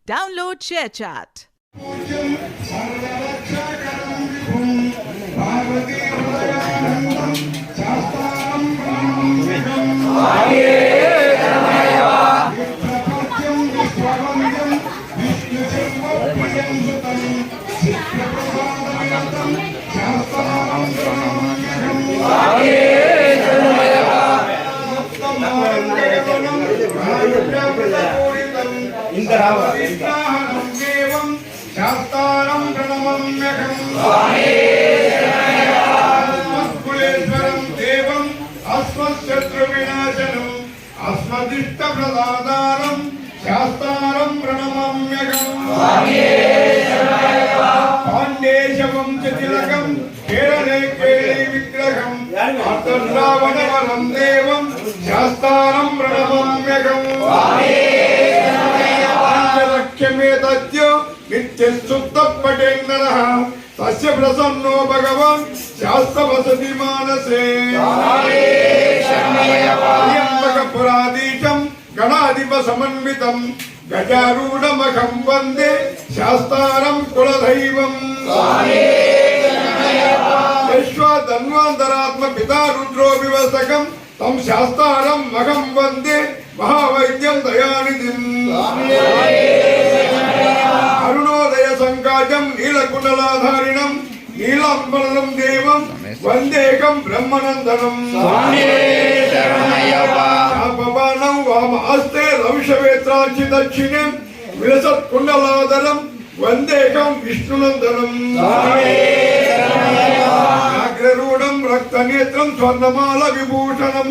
Download ShareChat. శాస్త్రం ప్రణమమ్యకం కులేశ్వరం దేవం అస్మశత్రు వినాశనం అస్మదిష్ట ప్రదాదారం శాస్త్రం ప్రణమమ్యకం పాండేశ వంశతిలకం కేరళే కేళి విగ్రహం అర్థరావణవరం దేవం శాస్త్రం ప్రణమమ్యకం పంచలక్ష్యమేతద్యో నిత్యశుద్ధపటేంద్రః తస్య ప్రసన్నో భగవాన్ శాస్త్రవసతి మానసే పురాధీశం గణాధిప సమన్వితం గజారూఢమఖం వందే శాస్త్రం కులదైవం యశ్వధన్వాంతరాత్మ పితా రుద్రో వివసకం తం శాస్త్రం మఖం వందే మహావైద్యం దయానిధిం అరుణోదయ సంకాజం నీలకుండలాధారిణం నీలాంబరం దేవం వందేకం బ్రహ్మనందనం పవనం వామహస్తే రవిషవేత్రాచి దక్షిణం విలసత్కుండలాధరం వందేకం విష్ణునందనం అగ్రరూఢం రక్తనేత్రం స్వర్ణమాల విభూషణం